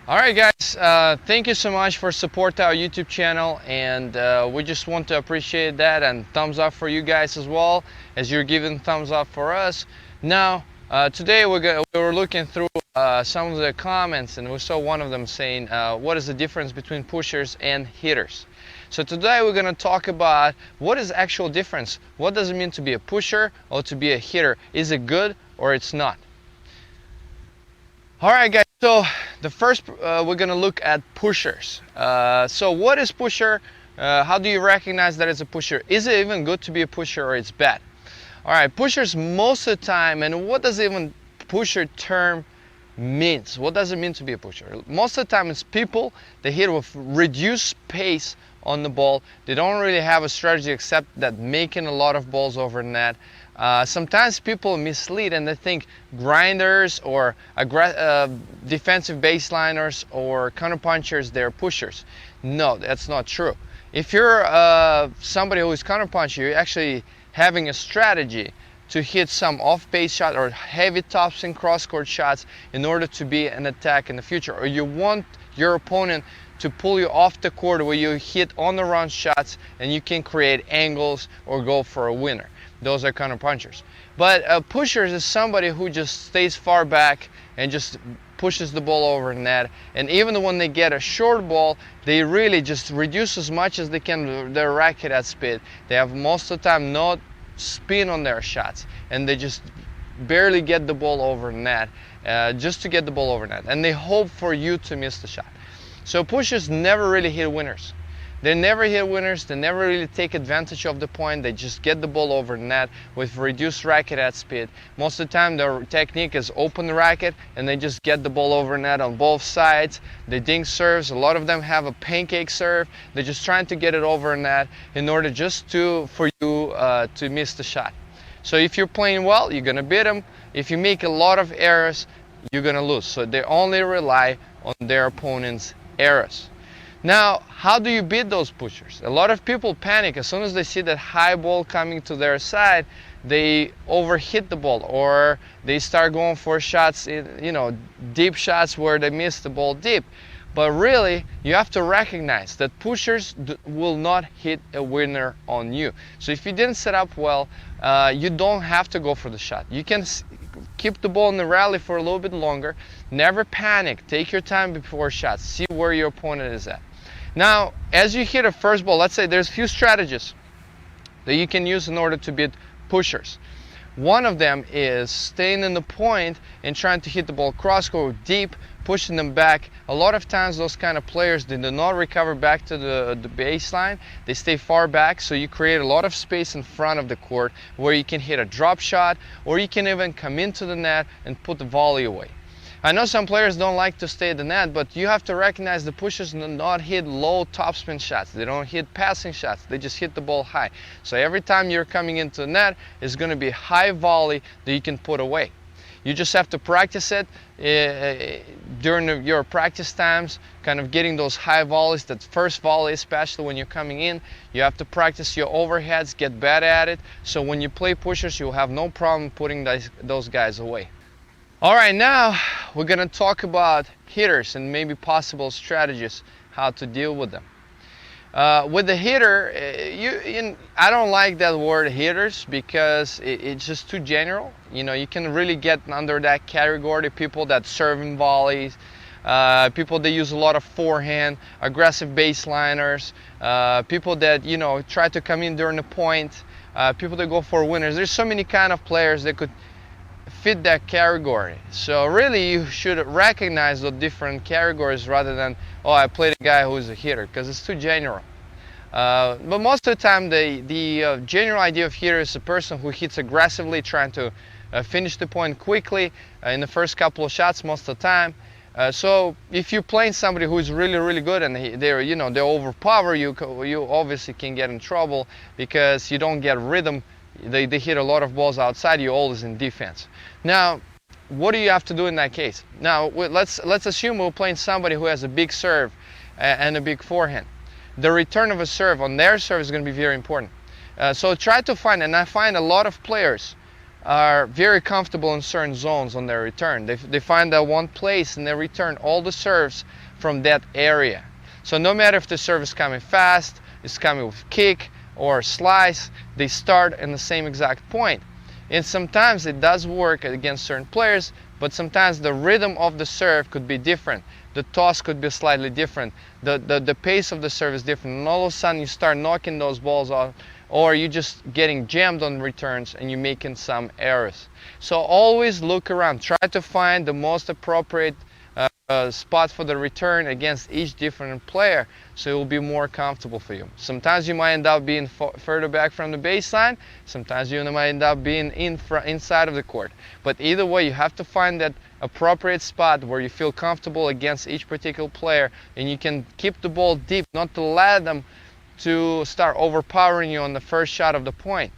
All right, guys, thank you so much for support our YouTube channel, and we just want to appreciate that, and thumbs up for you guys as well as you're giving thumbs up for us. Now, today we were looking through some of the comments, and we saw one of them saying, what is the difference between pushers and hitters? So today we're going to talk about what is the actual difference. What does it mean to be a pusher or to be a hitter? Is it good or it's not? All right, guys, so the first we're gonna look at pushers. So what is pusher? How do you recognize that it's a pusher? Is it even good to be a pusher or it's bad? All right, pushers most of the time, and what does even pusher term means? What does it mean to be a pusher? Most of the time it's people that hit with reduced pace on the ball. They don't really have a strategy except that making a lot of balls over net. Sometimes people mislead and they think grinders or defensive baseliners or counterpunchers, they're pushers. No, that's not true. If you're somebody who is counterpunching, you're actually having a strategy to hit some off-base shot or heavy topspin cross-court shots in order to be an attack in the future, or you want your opponent to pull you off the court where you hit on the run shots and you can create angles or go for a winner. Those are counterpunchers. But pushers is somebody who just stays far back and just pushes the ball over the net, and even when they get a short ball, they really just reduce as much as they can their racket at speed. They have most of the time no spin on their shots, and they just barely get the ball over net, just to get the ball over net, and they hope for you to miss the shot. So pushers never really hit winners. They never hit winners, they never really take advantage of the point, they just get the ball over net with reduced racket at speed. Most of the time their technique is open the racket and they just get the ball over net on both sides. They dink serves, a lot of them have a pancake serve, they're just trying to get it over net in order just for you to miss the shot. So if you're playing well, you're going to beat them. If you make a lot of errors, you're going to lose. So they only rely on their opponent's errors. Now, how do you beat those pushers? A lot of people panic as soon as they see that high ball coming to their side. They overhit the ball, or they start going for shots, deep shots where they miss the ball deep. But really, you have to recognize that pushers will not hit a winner on you. So if you didn't set up well, you don't have to go for the shot. You can keep the ball in the rally for a little bit longer. Never panic. Take your time before shots. See where your opponent is at. Now, as you hit a first ball, let's say there's a few strategies that you can use in order to beat pushers. One of them is staying in the point and trying to hit the ball cross-court deep, pushing them back. A lot of times those kind of players, they do not recover back to the baseline. They stay far back, so you create a lot of space in front of the court where you can hit a drop shot, or you can even come into the net and put the volley away. I know some players don't like to stay at the net, but you have to recognize the pushers do not hit low topspin shots. They don't hit passing shots. They just hit the ball high. So every time you're coming into the net, it's going to be a high volley that you can put away. You just have to practice it during your practice times, kind of getting those high volleys, that first volley, especially when you're coming in. You have to practice your overheads, get better at it, so when you play pushers, you'll have no problem putting those guys away. All right, now we're gonna talk about hitters and maybe possible strategies how to deal with them. With the hitter, I don't like that word hitters because it's just too general. You can really get under that category, people that serve in volleys, people that use a lot of forehand, aggressive baseliners, people that try to come in during the point, people that go for winners. There's so many kind of players that could fit that category. So really you should recognize the different categories rather than, oh, I played a guy who's a hitter, because it's too general. But most of the time the general idea of hitter is a person who hits aggressively, trying to finish the point quickly in the first couple of shots most of the time. So if you're playing somebody who is really, really good and they overpower you, you obviously can get in trouble because you don't get rhythm. They hit a lot of balls outside, you're always in defense. Now, what do you have to do in that case? Now, let's assume we're playing somebody who has a big serve and a big forehand. The return of a serve on their serve is going to be very important. So try to find, and I find a lot of players are very comfortable in certain zones on their return. They find that one place and they return all the serves from that area. So no matter if the serve is coming fast, it's coming with kick or slice, they start in the same exact point. And sometimes it does work against certain players, but sometimes the rhythm of the serve could be different. The toss could be slightly different. The pace of the serve is different. And all of a sudden you start knocking those balls out, or you're just getting jammed on returns and you're making some errors. So always look around. Try to find the most appropriate spot for the return against each different player, so it will be more comfortable for you. Sometimes you might end up being further back from the baseline, sometimes you might end up being inside of the court. But either way, you have to find that appropriate spot where you feel comfortable against each particular player, and you can keep the ball deep, not to let them to start overpowering you on the first shot of the point.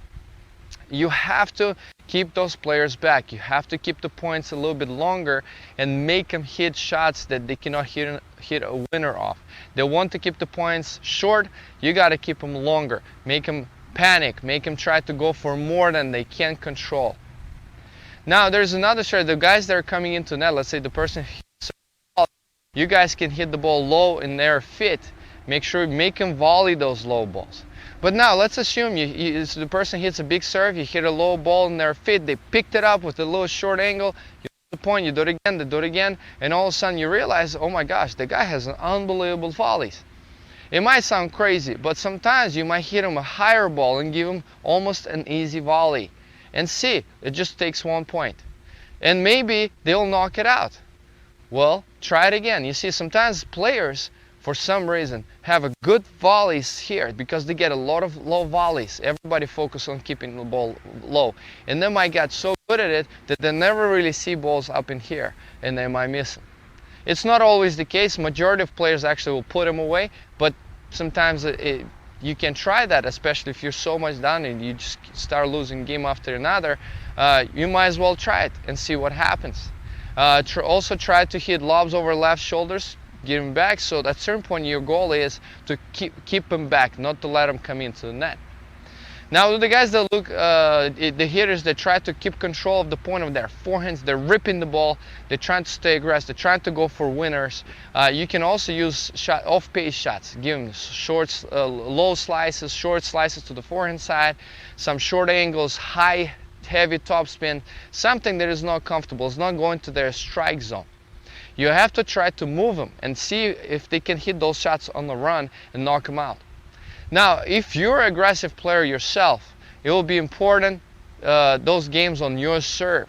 You have to keep those players back. You have to keep the points a little bit longer and make them hit shots that they cannot hit a winner off. They want to keep the points short, you got to keep them longer. Make them panic, make them try to go for more than they can control. Now there's another shot. The guys that are coming into net, let's say the person hits the ball, you guys can hit the ball low in their fit. Make sure you make them volley those low balls. But now let's assume the person hits a big serve, you hit a low ball in their fit, they picked it up with a little short angle, you hit the point, you do it again, they do it again, and all of a sudden you realize, oh my gosh, the guy has an unbelievable volleys. It might sound crazy, but sometimes you might hit him a higher ball and give him almost an easy volley. And see, it just takes 1 point. And maybe they'll knock it out. Well, try it again. You see, sometimes players, for some reason, have a good volleys here because they get a lot of low volleys. Everybody focus on keeping the ball low, and they might get so good at it that they never really see balls up in here and they might miss them. It's not always the case. Majority of players actually will put them away, but sometimes you can try that, especially if you're so much down and you just start losing game after another. You might as well try it and see what happens. Also try to hit lobs over left shoulders, get him back, so at a certain point your goal is to keep him back, not to let him come into the net. Now the guys that look, the hitters that try to keep control of the point of their forehands, they're ripping the ball, they're trying to stay aggressive, they're trying to go for winners. You can also use off-pace shots, give them short, low slices, short slices to the forehand side, some short angles, high, heavy topspin, something that is not comfortable, it's not going to their strike zone. You have to try to move them and see if they can hit those shots on the run and knock them out. Now, if you're an aggressive player yourself, it will be important those games on your serve,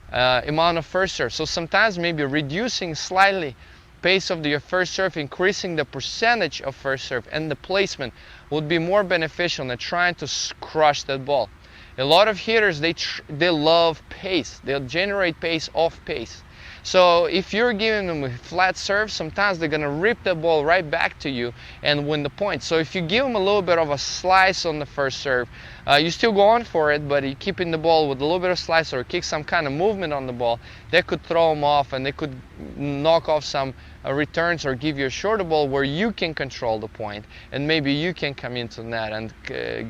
amount of first serve. So sometimes maybe reducing slightly pace of your first serve, increasing the percentage of first serve and the placement would be more beneficial than trying to crush that ball. A lot of hitters, they love pace. They'll generate pace off pace. So if you're giving them a flat serve, sometimes they're going to rip the ball right back to you and win the point. So if you give them a little bit of a slice on the first serve, you still go on for it, but you're keeping the ball with a little bit of slice or kick some kind of movement on the ball, that could throw them off and they could knock off some returns or give you a shorter ball where you can control the point and maybe you can come into the net and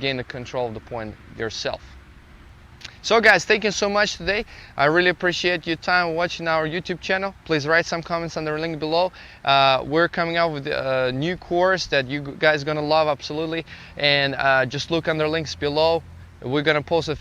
gain the control of the point yourself. So guys, thank you so much today. I really appreciate your time watching our YouTube channel. Please write some comments on the link below. We're coming out with a new course that you guys are going to love absolutely. And just look on the links below. We're going to post it